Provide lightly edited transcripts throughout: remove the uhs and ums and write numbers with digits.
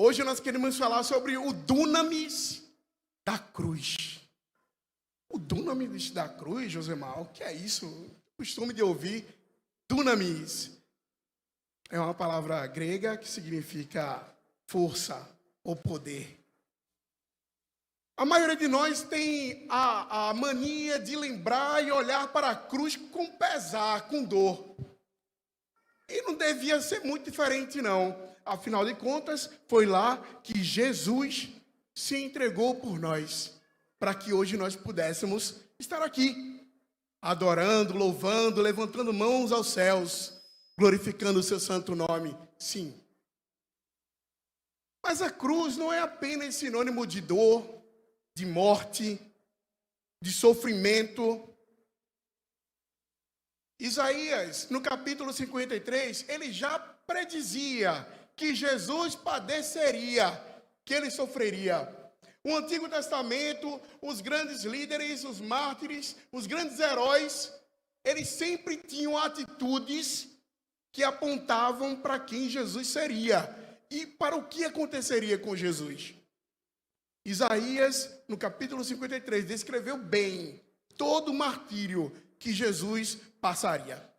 Hoje nós queremos falar sobre o dunamis da cruz. O dunamis da cruz, Josemar, o que é isso? Costume de ouvir dunamis. É uma palavra grega que significa força ou poder. A maioria de nós tem a mania de lembrar e olhar para a cruz com pesar, com dor. E não devia ser muito diferente, não. Afinal de contas, foi lá que Jesus se entregou por nós, para que hoje nós pudéssemos estar aqui, adorando, louvando, levantando mãos aos céus, glorificando o seu santo nome. Sim. Mas a cruz não é apenas sinônimo de dor, de morte, de sofrimento. Isaías, no capítulo 53, ele já predizia que Jesus padeceria, que ele sofreria. O Antigo Testamento, os grandes líderes, os mártires, os grandes heróis, eles sempre tinham atitudes que apontavam para quem Jesus seria e para o que aconteceria com Jesus. Isaías, no capítulo 53, descreveu bem todo o martírio que Jesus passaria.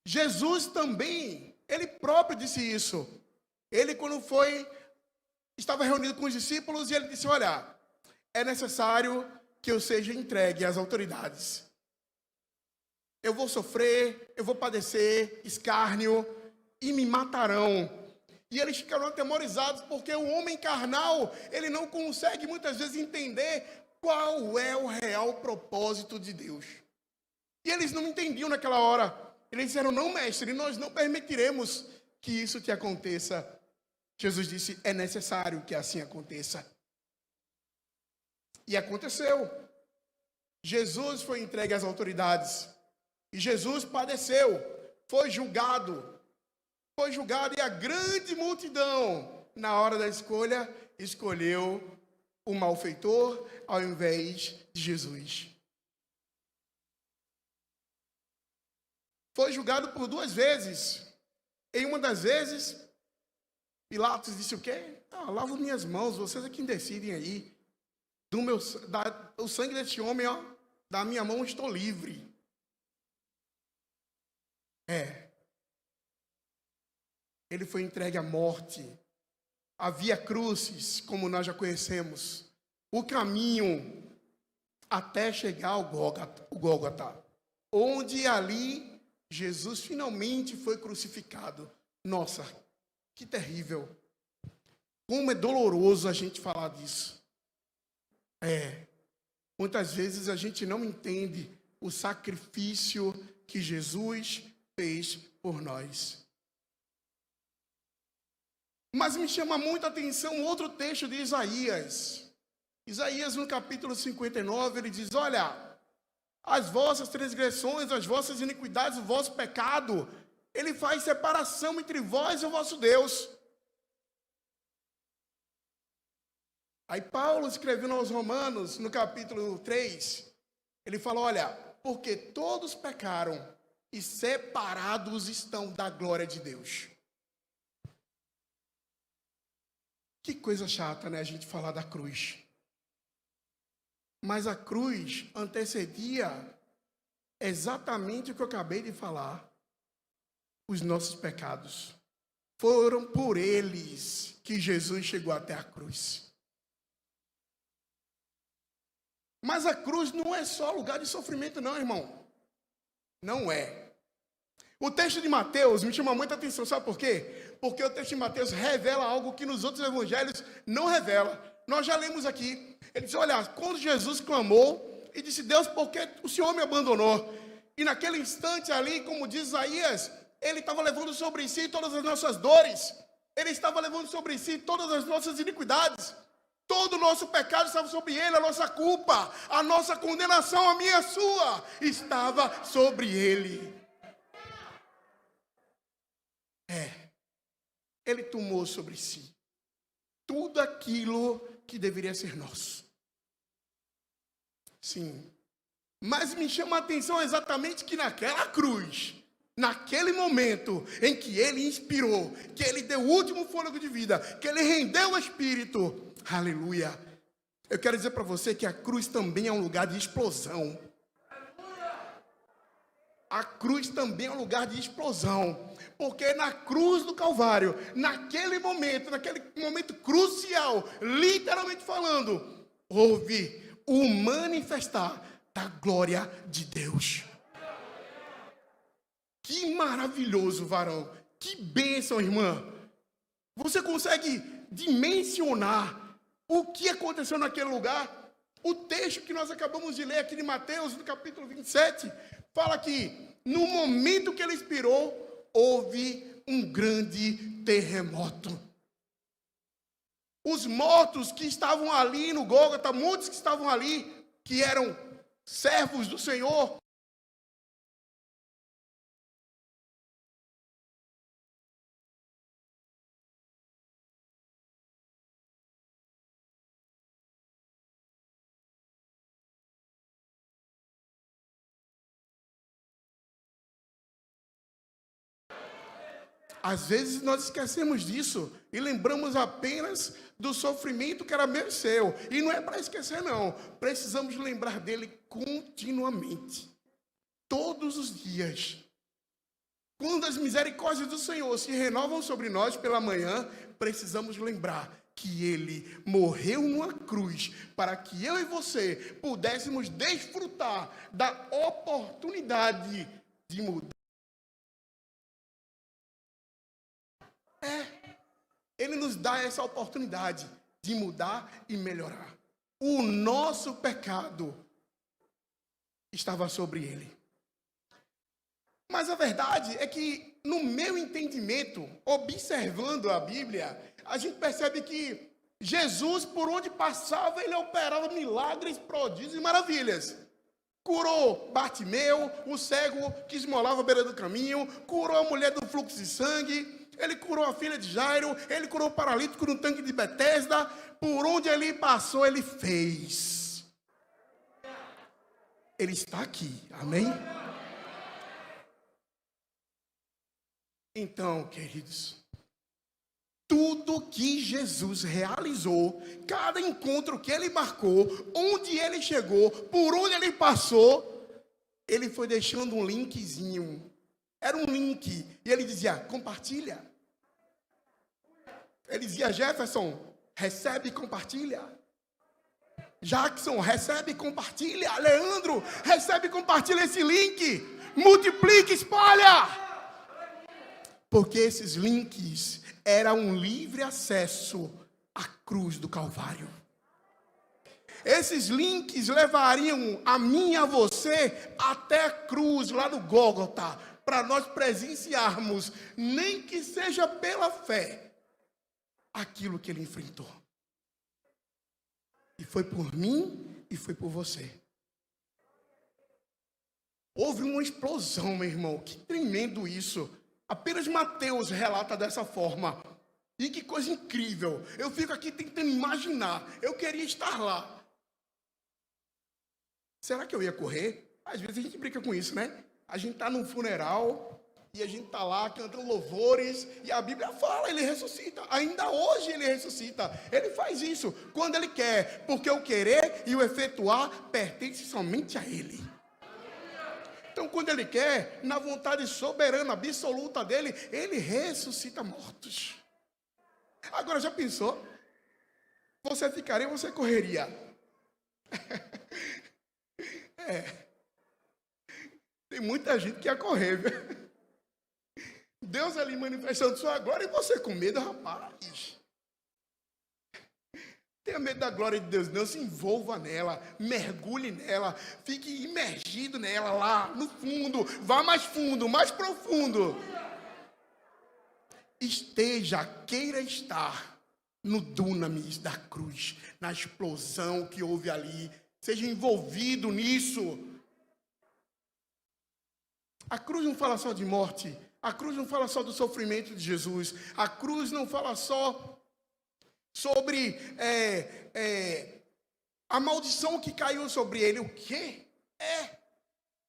Jesus também, ele próprio disse isso. Ele, quando estava reunido com os discípulos, e ele disse: olha, é necessário que eu seja entregue às autoridades. Eu vou sofrer, eu vou padecer escárnio, e me matarão. E eles ficaram atemorizados, porque o homem carnal, ele não consegue muitas vezes entender qual é o real propósito de Deus. E eles não entendiam naquela hora. Eles disseram: não, mestre, nós não permitiremos que isso te aconteça. Jesus disse: é necessário que assim aconteça. E aconteceu. Jesus foi entregue às autoridades. E Jesus padeceu, foi julgado. Foi julgado, e a grande multidão, na hora da escolha, escolheu o malfeitor ao invés de Jesus. Foi julgado por 2 vezes. Em uma das vezes, Pilatos disse o quê? Lavo minhas mãos, vocês é quem decidem aí. O sangue deste homem, da minha mão estou livre. Ele foi entregue à morte. Havia cruzes, como nós já conhecemos. O caminho até chegar ao Gólgota, onde ali Jesus finalmente foi crucificado. Nossa, que terrível. Como é doloroso a gente falar disso. Muitas vezes a gente não entende o sacrifício que Jesus fez por nós. Mas me chama muito a atenção outro texto de Isaías. Isaías, no capítulo 59, ele diz: olha, as vossas transgressões, as vossas iniquidades, o vosso pecado, ele faz separação entre vós e o vosso Deus. Aí Paulo, escrevendo aos Romanos, no capítulo 3, ele fala: olha, porque todos pecaram e separados estão da glória de Deus. Que coisa chata, né, a gente falar da cruz. Mas a cruz antecedia exatamente o que eu acabei de falar. Os nossos pecados. Foram por eles que Jesus chegou até a cruz. Mas a cruz não é só lugar de sofrimento, não, irmão. Não é. O texto de Mateus me chama muita atenção, sabe por quê? Porque o texto de Mateus revela algo que nos outros evangelhos não revela. Nós já lemos aqui. Ele diz: olha, quando Jesus clamou e disse: Deus, por que o Senhor me abandonou? E naquele instante ali, como diz Isaías, ele estava levando sobre si todas as nossas dores. Ele estava levando sobre si todas as nossas iniquidades. Todo o nosso pecado estava sobre ele, a nossa culpa, a nossa condenação, a minha e a sua, estava sobre ele. Ele tomou sobre si tudo aquilo que deveria ser nosso. Sim. Mas me chama a atenção exatamente que naquela cruz, naquele momento em que ele inspirou, que ele deu o último fôlego de vida, que ele rendeu o Espírito, aleluia. Eu quero dizer para você que a cruz também é um lugar de explosão. A cruz também é um lugar de explosão, porque na cruz do Calvário, naquele momento crucial, literalmente falando, houve o manifestar da glória de Deus. Que maravilhoso, varão. Que bênção, irmã. Você consegue dimensionar o que aconteceu naquele lugar? O texto que nós acabamos de ler aqui de Mateus, no capítulo 27, fala que no momento que ele expirou, houve um grande terremoto. Os mortos que estavam ali no Gólgota, muitos que estavam ali, que eram servos do Senhor, às vezes nós esquecemos disso e lembramos apenas do sofrimento que era meu e seu. E não é para esquecer, não. Precisamos lembrar dele continuamente, todos os dias. Quando as misericórdias do Senhor se renovam sobre nós pela manhã, precisamos lembrar que ele morreu numa cruz para que eu e você pudéssemos desfrutar da oportunidade de mudar. Ele nos dá essa oportunidade de mudar e melhorar. O nosso pecado estava sobre ele. Mas a verdade é que, no meu entendimento, observando a Bíblia, a gente percebe que Jesus, por onde passava, ele operava milagres, prodígios e maravilhas. Curou Bartimeu, o cego que esmolava à beira do caminho, curou a mulher do fluxo de sangue, ele curou a filha de Jairo, ele curou o paralítico no tanque de Betesda. Por onde ele passou, ele fez. Ele está aqui, amém? Então, queridos, tudo que Jesus realizou, cada encontro que ele marcou, onde ele chegou, por onde ele passou, ele foi deixando um linkzinho. Era um link. E ele dizia, compartilha. Ele dizia, Jefferson, recebe e compartilha. Jackson, recebe e compartilha. Leandro, recebe e compartilha esse link. Multiplique, espalha. Porque esses links eram um livre acesso à cruz do Calvário. Esses links levariam a mim e a você até a cruz lá no Gólgota, para nós presenciarmos, nem que seja pela fé, aquilo que ele enfrentou. E foi por mim e foi por você. Houve uma explosão, meu irmão. Que tremendo isso. Apenas Mateus relata dessa forma. E que coisa incrível. Eu fico aqui tentando imaginar. Eu queria estar lá. Será que eu ia correr? Às vezes a gente brinca com isso, né? A gente está num funeral e a gente está lá cantando louvores e a Bíblia fala, ele ressuscita. Ainda hoje ele ressuscita. Ele faz isso quando ele quer, porque o querer e o efetuar pertence somente a ele. Então, quando ele quer, na vontade soberana, absoluta dele, ele ressuscita mortos. Agora, já pensou? Você ficaria ou você correria? Tem muita gente que ia correr, viu? Deus ali manifestando sua glória e você com medo, rapaz. Tenha medo da glória de Deus, não se envolva nela, mergulhe nela, fique imergido nela lá no fundo, vá mais fundo, mais profundo. Queira estar no dunamis da cruz, na explosão que houve ali, seja envolvido nisso. A cruz não fala só de morte, a cruz não fala só do sofrimento de Jesus, a cruz não fala só sobre a maldição que caiu sobre ele. O quê?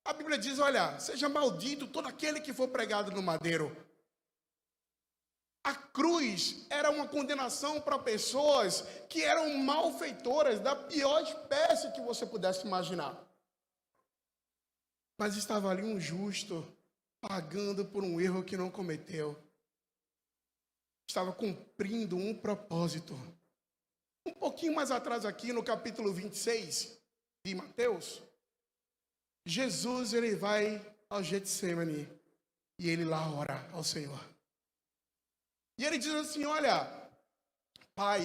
A Bíblia diz, olha, seja maldito todo aquele que for pregado no madeiro. A cruz era uma condenação para pessoas que eram malfeitoras da pior espécie que você pudesse imaginar. Mas estava ali um justo, pagando por um erro que não cometeu. Estava cumprindo um propósito. Um pouquinho mais atrás aqui, no capítulo 26 de Mateus, Jesus, ele vai ao Getsemane e ele lá ora ao Senhor. E ele diz assim, olha, Pai,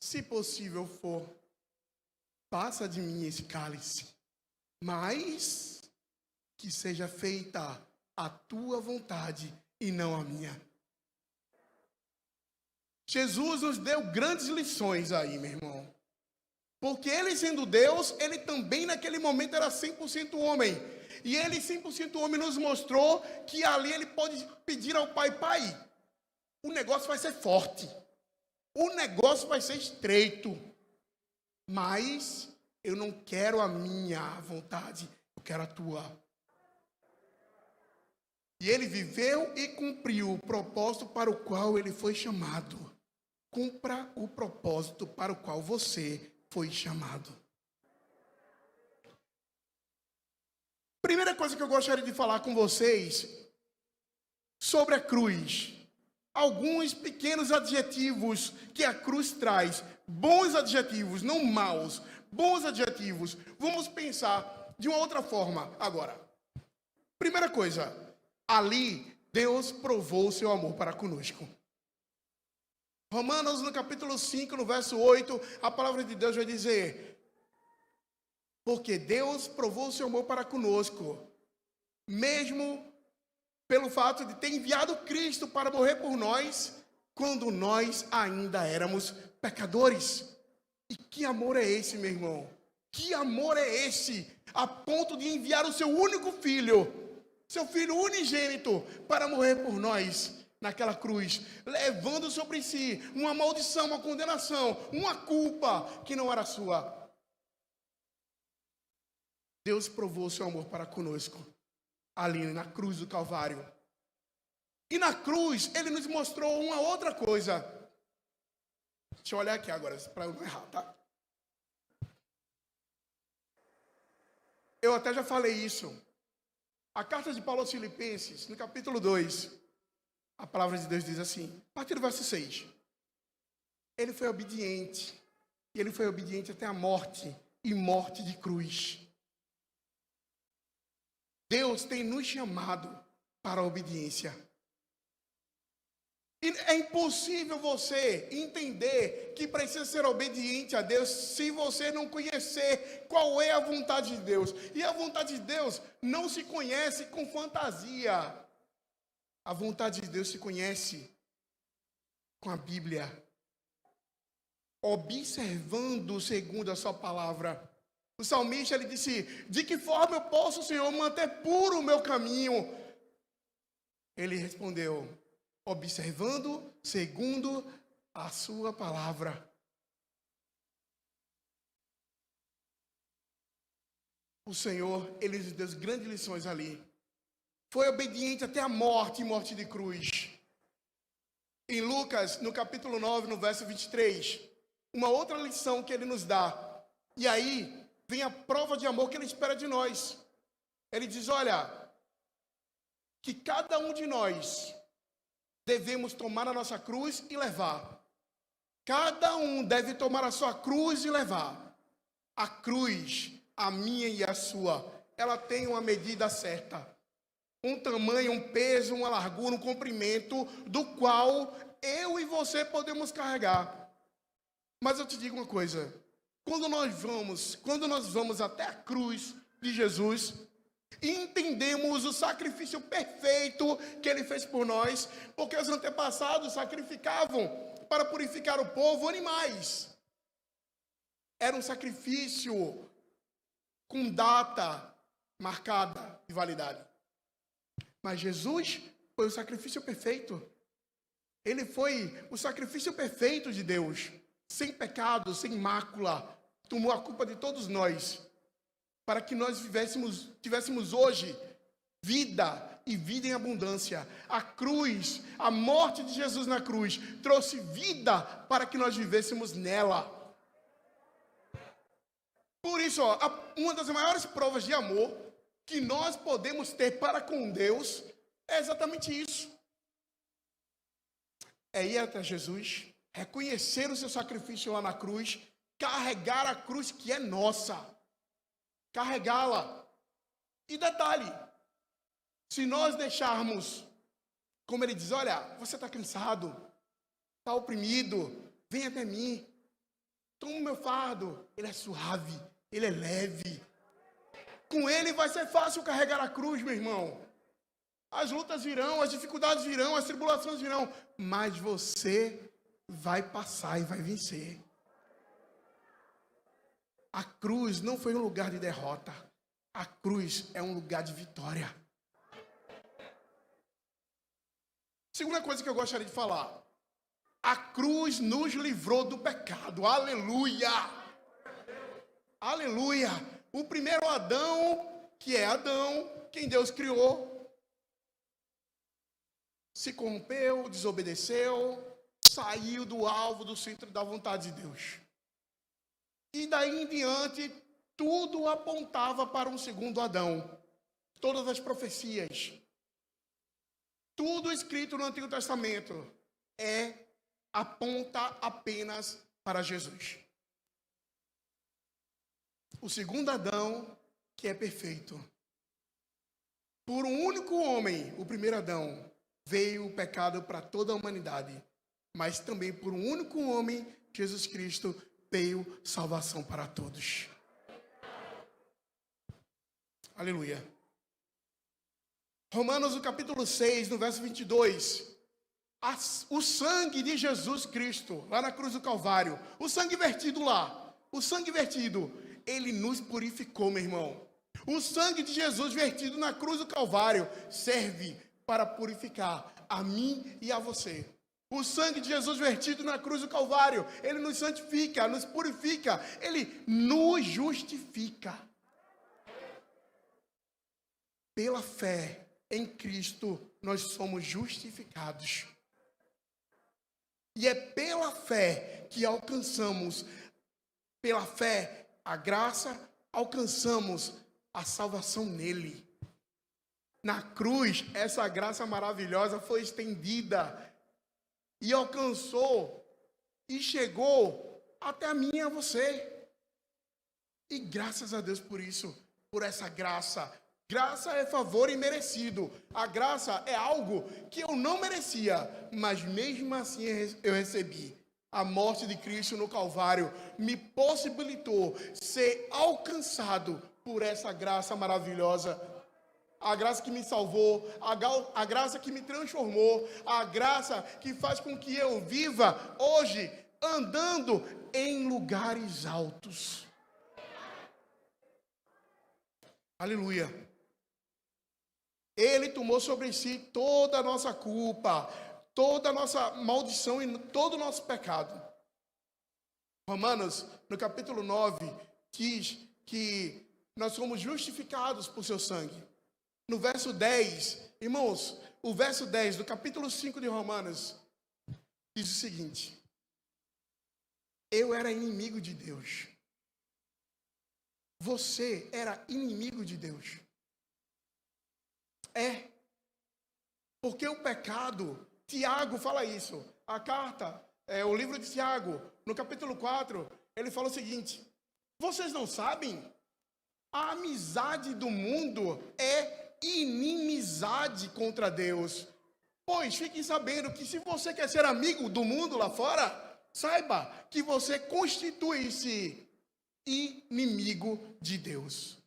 se possível for, passa de mim esse cálice, mas que seja feita a tua vontade e não a minha. Jesus nos deu grandes lições aí, meu irmão. Porque ele sendo Deus, ele também naquele momento era 100% homem. E ele 100% homem nos mostrou que ali ele pode pedir ao Pai, Pai, o negócio vai ser forte. O negócio vai ser estreito. Mas eu não quero a minha vontade, eu quero a tua. E ele viveu e cumpriu o propósito para o qual ele foi chamado. Cumpra o propósito para o qual você foi chamado. Primeira coisa que eu gostaria de falar com vocês sobre a cruz. Alguns pequenos adjetivos que a cruz traz. Bons adjetivos, não maus. Bons adjetivos. Vamos pensar de uma outra forma agora. Primeira coisa. Ali, Deus provou o seu amor para conosco. Romanos, no capítulo 5, no verso 8, a palavra de Deus vai dizer: porque Deus provou o seu amor para conosco, mesmo pelo fato de ter enviado Cristo para morrer por nós, quando nós ainda éramos pecadores. E que amor é esse, meu irmão? Que amor é esse? A ponto de enviar o seu único filho, seu filho unigênito, para morrer por nós naquela cruz, levando sobre si uma maldição, uma condenação, uma culpa que não era sua. Deus provou o seu amor para conosco, ali na cruz do Calvário. E na cruz, ele nos mostrou uma outra coisa. Deixa eu olhar aqui agora, para eu não errar, tá? Eu até já falei isso. A carta de Paulo aos Filipenses, no capítulo 2, a palavra de Deus diz assim, a partir do verso 6. Ele foi obediente, e ele foi obediente até a morte, e morte de cruz. Deus tem nos chamado para a obediência. E é impossível você entender que precisa ser obediente a Deus se você não conhecer qual é a vontade de Deus. E a vontade de Deus não se conhece com fantasia. A vontade de Deus se conhece com a Bíblia, observando segundo a sua palavra. O salmista, ele disse, de que forma eu posso, Senhor, manter puro o meu caminho? Ele respondeu, observando segundo a sua palavra. O Senhor, ele nos deu grandes lições ali. Foi obediente até a morte e morte de cruz. Em Lucas, no capítulo 9, no verso 23, uma outra lição que ele nos dá. E aí vem a prova de amor que ele espera de nós. Ele diz, olha, que cada um de nós devemos tomar a nossa cruz e levar. Cada um deve tomar a sua cruz e levar. A cruz, a minha e a sua, ela tem uma medida certa. Um tamanho, um peso, uma largura, um comprimento, do qual eu e você podemos carregar. Mas eu te digo uma coisa, quando nós vamos até a cruz de Jesus, e entendemos o sacrifício perfeito que ele fez por nós, porque os antepassados sacrificavam para purificar o povo animais. Era um sacrifício com data marcada de validade. Mas Jesus foi o sacrifício perfeito. Ele foi o sacrifício perfeito de Deus, sem pecado, sem mácula, tomou a culpa de todos nós. para que nós tivéssemos hoje vida e vida em abundância. A cruz, a morte de Jesus na cruz, trouxe vida para que nós vivêssemos nela. Por isso, uma das maiores provas de amor que nós podemos ter para com Deus é exatamente isso. É ir até Jesus, reconhecer o seu sacrifício lá na cruz, carregar a cruz que é nossa, carregá-la. E detalhe, se nós deixarmos, como ele diz, olha, você está cansado, está oprimido, vem até mim, toma o meu fardo, ele é suave, ele é leve. Com ele vai ser fácil carregar a cruz, meu irmão. As lutas virão, as dificuldades virão, as tribulações virão, mas você vai passar e vai vencer. A cruz não foi um lugar de derrota. A cruz é um lugar de vitória. Segunda coisa que eu gostaria de falar. A cruz nos livrou do pecado. Aleluia! Aleluia! O primeiro Adão, que é Adão, quem Deus criou, se corrompeu, desobedeceu, saiu do alvo, do centro da vontade de Deus. E daí em diante, tudo apontava para um segundo Adão. Todas as profecias, tudo escrito no Antigo Testamento, aponta apenas para Jesus. O segundo Adão, que é perfeito. Por um único homem, o primeiro Adão, veio o pecado para toda a humanidade. Mas também por um único homem, Jesus Cristo, veio salvação para todos. Aleluia. Romanos, no capítulo 6, no verso 22. O sangue de Jesus Cristo, lá na cruz do Calvário, o sangue vertido lá, o sangue vertido, ele nos purificou, meu irmão. O sangue de Jesus vertido na cruz do Calvário serve para purificar a mim e a você. O sangue de Jesus vertido na cruz do Calvário, ele nos santifica, nos purifica, ele nos justifica. Pela fé em Cristo, nós somos justificados. E é pela fé que alcançamos, pela fé, a graça, alcançamos a salvação nele. Na cruz, essa graça maravilhosa foi estendida e alcançou e chegou até a mim e a você. E graças a Deus por isso, por essa graça. Graça é favor imerecido. A graça é algo que eu não merecia, mas mesmo assim eu recebi. A morte de Cristo no Calvário me possibilitou ser alcançado por essa graça maravilhosa. A graça que me salvou, a graça que me transformou, a graça que faz com que eu viva hoje andando em lugares altos. Aleluia. Ele tomou sobre si toda a nossa culpa, toda a nossa maldição e todo o nosso pecado. Romanos, no capítulo 9, diz que nós somos justificados por seu sangue. No verso 10, irmãos, o verso 10 do capítulo 5 de Romanos, diz o seguinte: eu era inimigo de Deus. Você era inimigo de Deus. Porque o pecado, Tiago fala isso, a carta, o livro de Tiago, no capítulo 4, ele fala o seguinte: vocês não sabem? A amizade do mundo é inimizade contra Deus. Pois fiquem sabendo que se você quer ser amigo do mundo lá fora, saiba que você constitui-se inimigo de Deus.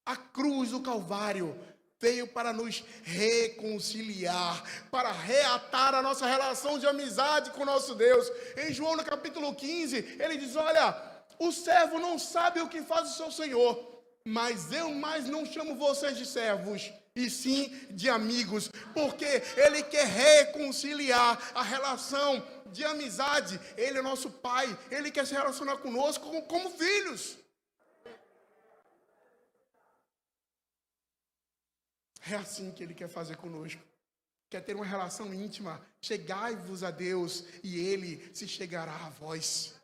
A cruz do Calvário veio para nos reconciliar, para reatar a nossa relação de amizade com o nosso Deus. Em João, no capítulo 15, ele diz: olha, o servo não sabe o que faz o seu senhor, mas eu mais não chamo vocês de servos, e sim de amigos, porque ele quer reconciliar a relação de amizade. Ele é nosso Pai, ele quer se relacionar conosco como filhos. É assim que Ele quer fazer conosco. Quer ter uma relação íntima. Chegai-vos a Deus e Ele se chegará a vós.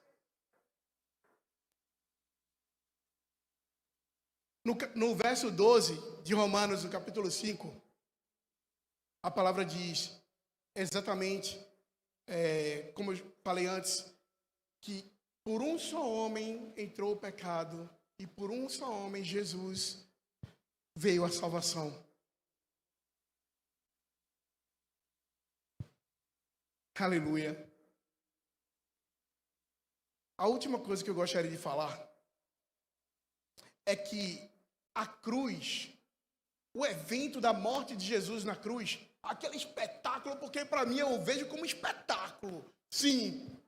No verso 12 de Romanos, no capítulo 5, a palavra diz exatamente, como eu falei antes, que por um só homem entrou o pecado e por um só homem, Jesus, veio a salvação. Aleluia. A última coisa que eu gostaria de falar é que a cruz, o evento da morte de Jesus na cruz, aquele espetáculo, porque para mim eu vejo como espetáculo. Sim.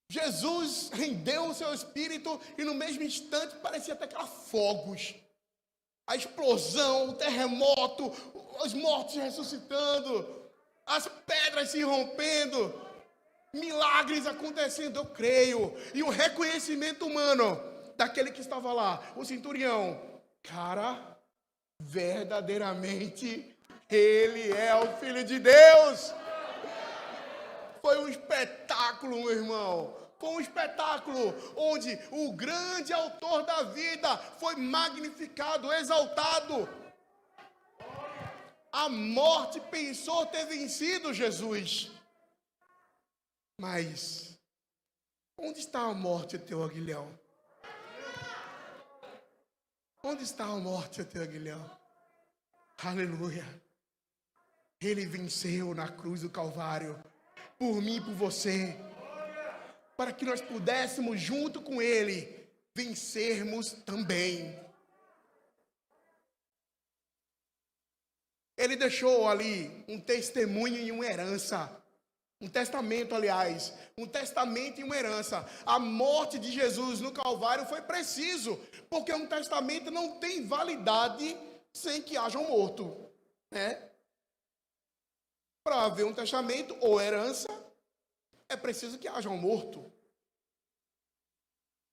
Jesus rendeu o seu espírito e no mesmo instante parecia até aqueles fogos. A explosão, o terremoto, os mortos ressuscitando, as pedras se rompendo, milagres acontecendo, eu creio. E o reconhecimento humano daquele que estava lá, o centurião. Cara, verdadeiramente, ele é o Filho de Deus. Foi um espetáculo, meu irmão. Foi um espetáculo onde o grande autor da vida foi magnificado, exaltado. A morte pensou ter vencido Jesus. Mas, onde está a morte, teu aguilhão? Onde está a morte, teu aguilhão? Aleluia. Ele venceu na cruz do Calvário, por mim e por você, para que nós pudéssemos, junto com Ele, vencermos também. Ele deixou ali um testemunho e uma herança. Um testamento, aliás. Um testamento e uma herança. A morte de Jesus no Calvário foi preciso, porque um testamento não tem validade sem que haja um morto, né? Para haver um testamento ou herança, é preciso que haja um morto.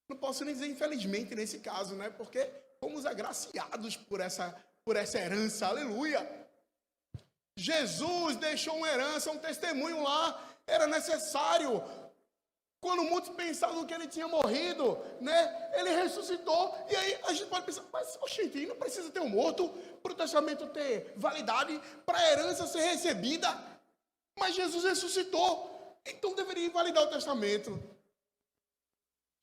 Não posso nem dizer infelizmente nesse caso, né? Porque fomos agraciados por essa herança, aleluia. Jesus deixou uma herança, um testemunho lá, era necessário. Quando muitos pensavam que ele tinha morrido, né? Ele ressuscitou, e aí a gente pode pensar, mas oxente, não precisa ter um morto para o testamento ter validade, para a herança ser recebida. Mas Jesus ressuscitou, então deveria invalidar o testamento.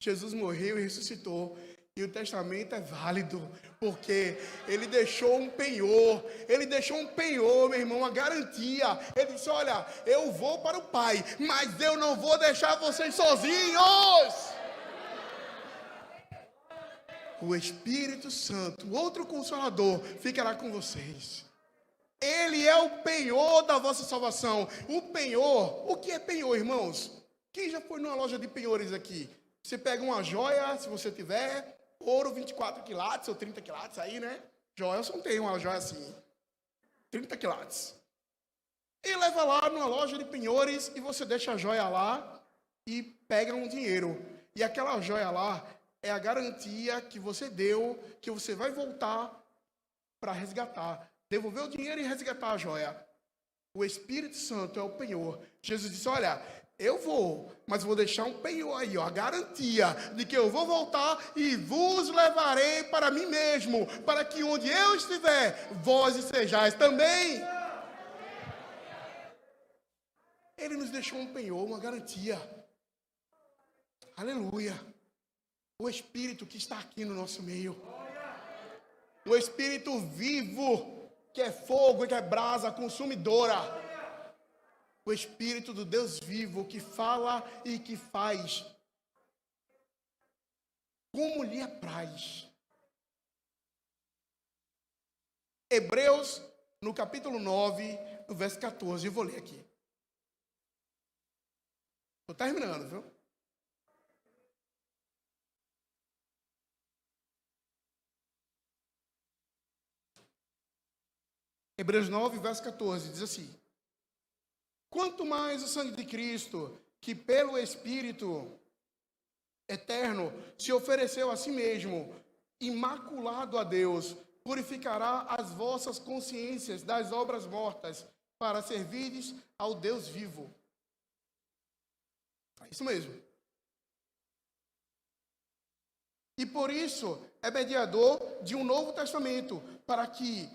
Jesus morreu e ressuscitou. E o testamento é válido, porque ele deixou um penhor. Ele deixou um penhor, meu irmão, uma garantia. Ele disse, olha, eu vou para o Pai, mas eu não vou deixar vocês sozinhos. O Espírito Santo, o outro Consolador, ficará com vocês. Ele é o penhor da vossa salvação. O penhor, o que é penhor, irmãos? Quem já foi numa loja de penhores aqui? Você pega uma joia, se você tiver, ouro 24 quilates ou 30 quilates aí, né? Joelson tem uma joia assim, 30 quilates. E leva lá numa loja de penhores e você deixa a joia lá e pega um dinheiro. E aquela joia lá é a garantia que você deu, que você vai voltar para resgatar. Devolver o dinheiro e resgatar a joia. O Espírito Santo é o penhor. Jesus disse, olha, eu vou, mas vou deixar um penhor aí, ó, a garantia de que eu vou voltar e vos levarei para mim mesmo, para que onde eu estiver, vós estejais também. Ele nos deixou um penhor, uma garantia. Aleluia. O Espírito que está aqui no nosso meio. O Espírito vivo, que é fogo e que é brasa consumidora. O Espírito do Deus vivo que fala e que faz como lhe apraz. Hebreus, no capítulo 9, no verso 14, eu vou ler aqui. Estou terminando, viu? Hebreus 9, verso 14, diz assim: quanto mais o sangue de Cristo, que pelo Espírito eterno se ofereceu a si mesmo, imaculado a Deus, purificará as vossas consciências das obras mortas, para servirdes ao Deus vivo. É isso mesmo. E por isso é mediador de um novo testamento, para que,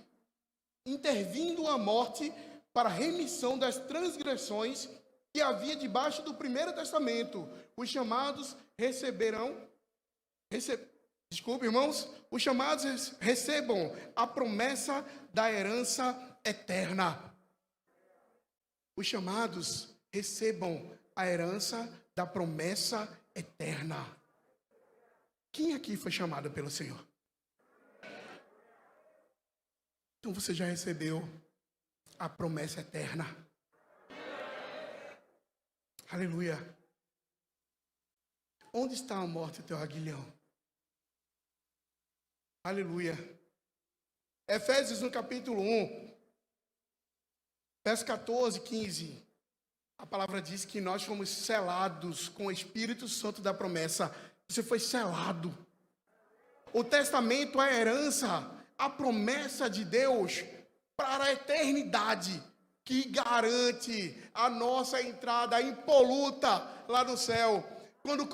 intervindo a morte para a remissão das transgressões que havia debaixo do primeiro testamento, os chamados os chamados recebam a promessa da herança eterna. Os chamados recebam a herança da promessa eterna. Quem aqui foi chamado pelo Senhor? Então você já recebeu a promessa eterna. Aleluia. Onde está a morte, teu aguilhão? Aleluia. Efésios no capítulo 1, verso 14, 15. A palavra diz que nós fomos selados com o Espírito Santo da promessa. Você foi selado. O testamento, a herança, a promessa de Deus para a eternidade, que garante a nossa entrada impoluta lá no céu. Quando 2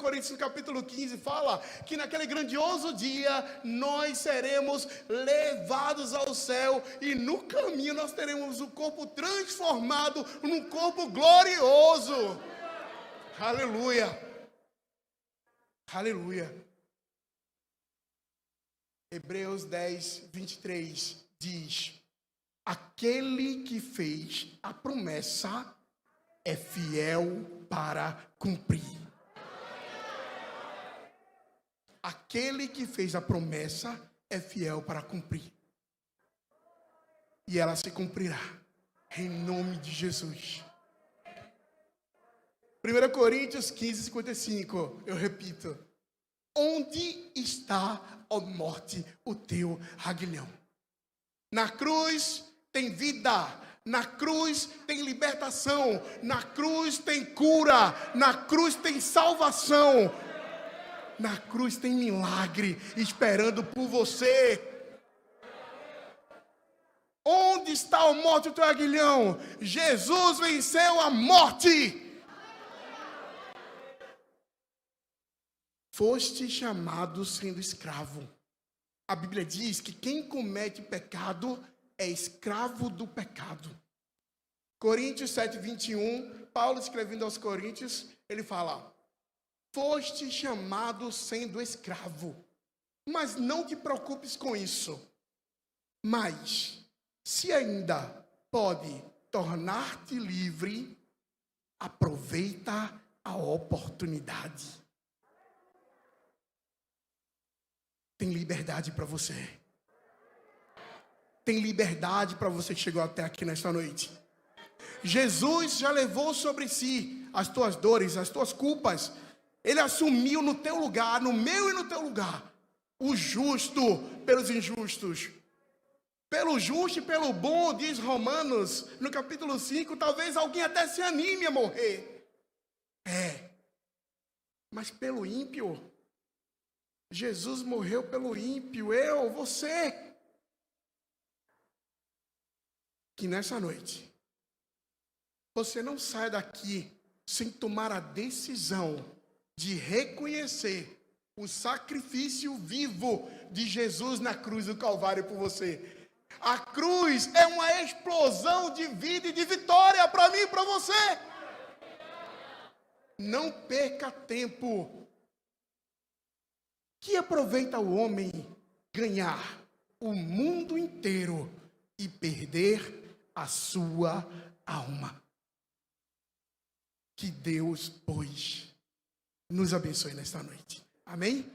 Coríntios no capítulo 15 fala que naquele grandioso dia nós seremos levados ao céu e no caminho nós teremos o corpo transformado num corpo glorioso. Aleluia. Aleluia. Hebreus 10, 23 diz: aquele que fez a promessa é fiel para cumprir. Aquele que fez a promessa é fiel para cumprir. E ela se cumprirá, em nome de Jesus. 1 Coríntios 15, 55, eu repito: onde está, ó morte, o teu aguilhão? Na cruz tem vida, na cruz tem libertação, na cruz tem cura, na cruz tem salvação, na cruz tem milagre esperando por você. Onde está, ó morte, o teu aguilhão? Jesus venceu a morte. Foste chamado sendo escravo. A Bíblia diz que quem comete pecado é escravo do pecado. Coríntios 7, 21, Paulo escrevendo aos Coríntios, ele fala: foste chamado sendo escravo, mas não te preocupes com isso. Mas, se ainda pode tornar-te livre, aproveita a oportunidade. Tem liberdade para você. Tem liberdade para você que chegou até aqui nesta noite. Jesus já levou sobre si as tuas dores, as tuas culpas. Ele assumiu no teu lugar, no meu e no teu lugar, o justo pelos injustos. Pelo justo e pelo bom, diz Romanos, no capítulo 5, talvez alguém até se anime a morrer. Mas pelo ímpio, Jesus morreu pelo ímpio, eu, você. Que nessa noite, você não saia daqui sem tomar a decisão de reconhecer o sacrifício vivo de Jesus na cruz do Calvário por você. A cruz é uma explosão de vida e de vitória para mim e para você. Não perca tempo. Que aproveita o homem ganhar o mundo inteiro e perder a sua alma? Que Deus, pois, nos abençoe nesta noite. Amém?